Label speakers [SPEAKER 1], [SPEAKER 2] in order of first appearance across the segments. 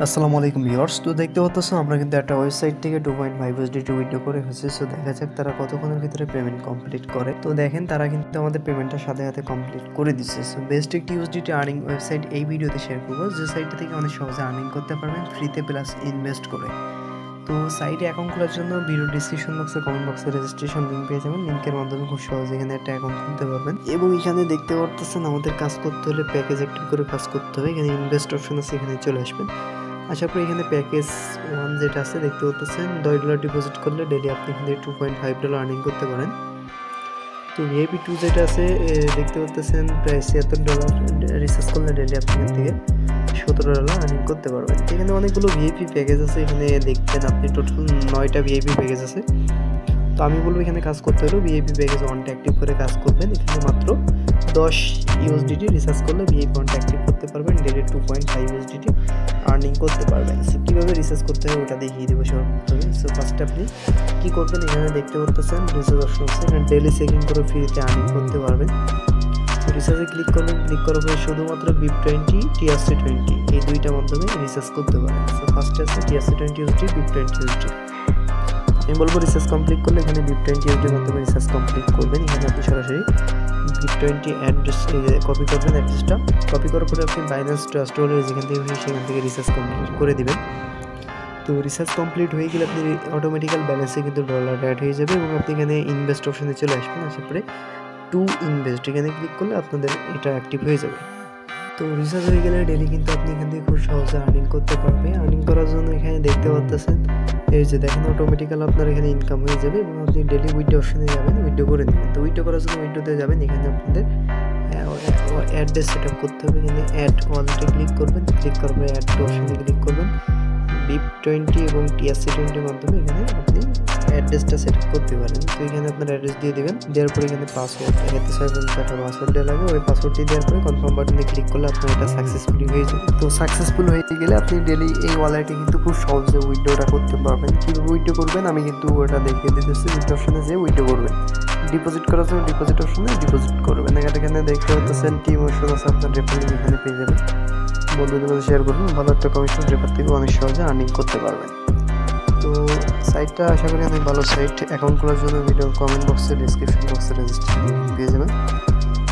[SPEAKER 1] আসসালামু আলাইকুম ভিউয়ার্স। তো দেখতে পাচ্ছেন আমরা কিন্তু একটা ওয়েবসাইট থেকে 2.5 USDT উইথড্র করে ফেলছি। সো দেখা যাক তারা কতক্ষণের ভিতরে পেমেন্ট কমপ্লিট করে। তো দেখেন তারা কিন্তু আমাদের পেমেন্টটা সাথে সাথে কমপ্লিট করে দিচ্ছে। সো বেস্ট একটি ইউএসডিটি আর্নিং ওয়েবসাইট এই ভিডিওতে শেয়ার করবো, যে সাইটটা থেকে অনেক সহজে আর্নিং করতে পারবেন ফ্রিতে প্লাস ইনভেস্ট করে। তো সাইটে অ্যাকাউন্ট খোলার জন্য ভিডিও ডিসক্রিপশন বক্সে কমেন্ট বক্সে রেজিস্ট্রেশন লিঙ্ক পেয়ে যাবেন। লিঙ্কের মাধ্যমে খুব সহজে এখানে একটা অ্যাকাউন্ট খুলতে পারবেন। এবং এখানে দেখতে পারতেছেন আমাদের কাজ করতে হলে প্যাকেজ অ্যাক্টিভ করে কাজ করতে হবে। এখানে ইনভেস্ট অপশন আছে, এখানে চলে আসবেন। আশা করি এখানে প্যাকেজ 1 যেটা আছে দেখতে পাচ্ছেন, $10 ডিপোজিট করলে ডেলি আপনি এখান থেকে $2.5 আর্নিং করতে পারেন। তো ভিআইপি 2 যেটা আছে দেখতে পাচ্ছেন প্রায় $76 রিচার্জ করলে ডেলি আপনি এখান থেকে $17 আর্নিং করতে পারবেন। এখানে অনেকগুলো ভিআইপি প্যাকেজ আছে, এখানে দেখবেন আপনি টোটাল 9টা ভিআইপি প্যাকেজ আছে। তো আমি বলবো এখানে কাজ করতে হলেও ভিআইপি প্যাকেজ 1টা অ্যাক্টিভ করে কাজ করবেন। এখানে মাত্র 10 ইউএসডিটি রিচার্জ করলে ভিআইপি 1টা অ্যাক্টিভ করতে পারবেন, ডেলি 2.5 ইউএসডিটি আর্নিং করতে পারবেন। সো কীভাবে রিচার্জ করতে হবে ওটা দেখিয়ে দেবো সর্বপ্রথমে। সো ফার্স্টে আপনি কী করবেন, এখানে দেখতে পাচ্ছেন রিচার্জ অপশন আছে, এখানে ডেলি চেকিং করে ফ্রিতে আর্নিং করতে পারবেন। তো রিচার্জে ক্লিক করবেন, ক্লিক করার পরে শুধুমাত্র BIP20 TRC20 এই দুইটার মাধ্যমে রিচার্জ করতে পারেন। সো ফার্স্টে আছে TRC20 ইউএসডি, BIP20 ইউএসডি। আমি বলবো রিচার্জ কমপ্লিট করলে এখানে BIP20 ইউএসডির মাধ্যমে রিচার্জ কমপ্লিট করবেন। এখানে আপনি সরাসরি BIP20 অ্যাড্রেস কপি করবেন, অ্যাড্রেসটা কপি করার পরে আপনি বাইন্যান্স ট্রাস্ট ওয়ালেট যেখান থেকে সেখান থেকে রিচার্জ কমপ্লিট করে দিবেন। তো রিচার্জ কমপ্লিট হয়ে গেলে আপনি অটোমেটিক্যাল ব্যালেন্সে কিন্তু ডলার অ্যাড হয়ে যাবে এবং আপনি এখানে ইনভেস্ট অপশনে চলে আসবেন। আসার পরে টু ইনভেস্ট এখানে ক্লিক করলে আপনাদের এটা অ্যাক্টিভ হয়ে যাবে। তো রিচার্জ হয়ে গেলে ডেলি কিন্তু আপনি এখান থেকে খুব সহজে আর্নিং করতে পারবে। আর্নিং করার জন্য এখানে দেখতে পাচ্ছেন এই যে দেখেন অটোমেটিক্যাল আপনার এখানে ইনকাম হয়ে যাবে এবং আপনি ডেলি উইথড্র অপশনে যাবেন, উইথড্র করে নেবেন। তো উইথড্র করার জন্য উইথড্রতে যাবেন, এখানে আপনাদের অ্যাড্রেস সেট আপ করতে হবে। এখানে অ্যাড ওয়ালেটে ক্লিক করবেন, ক্লিক করার পরে অ্যাড অপশনে ক্লিক করবেন। BIP20 এবং TRC20 মাধ্যমে এখানে আপনি অ্যাড্রেসটা সেট আপ করতে পারেন। তো এখানে আপনার অ্যাড্রেস দিয়ে দেবেন, দেওয়ার পরে এখানে পাসওয়ার্ড এখানে 6 পাসওয়ার্ড দেওয়া লাগে। ওই পাসওয়ার্ডটি দেওয়ার পরে কনফার্ম বাটনে ক্লিক করলে আপনার এটা সাকসেসফুলি হয়ে যাবে। তো সাকসেসফুল হয়ে গেলে আপনি ডেলি এই ওয়ালেটে কিন্তু খুব সহজে উইথড্রটা করতে পারবেন। কীভাবে উইথড্র করবেন আমি কিন্তু ওটা দেখিয়ে দিতেছি। উইথড্র অপশনে যেয়ে উইথড্র করবেন, ডিপোজিট করার জন্য ডিপোজিট অপশনে ডিপোজিট করবেন। এখানে দেখতে পাচ্ছেন টিম ওষুধ আছে, আপনার রেফারেল এখানে পেয়ে যাবেন। বন্ধুদের মধ্যে শেয়ার করুন, ভালো একটা কমিশন রেফার থেকে অনেক সহজে আর্নিং করতে পারবেন। তো সাইটটা আশা করি অনেক ভালো সাইট। অ্যাকাউন্ট খোলার জন্য ভিডিও কমেন্ট বক্সে ডিসক্রিপশন বক্সে রেজিস্ট্রেশন লিঙ্ক পেয়ে যাবেন।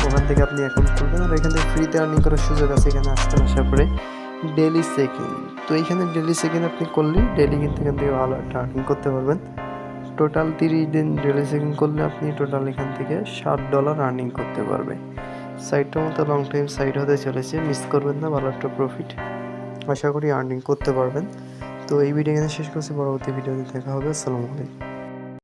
[SPEAKER 1] ওখান থেকে আপনি অ্যাকাউন্ট খুলবেন আর এখান থেকে ফ্রিতে আর্নিং করার সুযোগ আছে। এখানে আসবেন, আসার পরে ডেলি চেকিং, তো এইখানে ডেলি চেকিং আপনি করলেই ডেলি কিন্তু এখান থেকে ভালো একটা আর্নিং করতে পারবেন। টোটাল 30 দিন ডেলি চেকিং করলে আপনি টোটাল এখান থেকে $60 আর্নিং করতে পারবে। সাইটটার মতো লং টাইম সাইট হতে চলেছে, মিস করবেন না, ভালো একটা প্রফিট আশা করি আর্নিং করতে পারবেন। তো এই ভিডিও এখানে শেষ করছি, পরবর্তী ভিডিওতে দেখা হবে। আসসালামু আলাইকুম।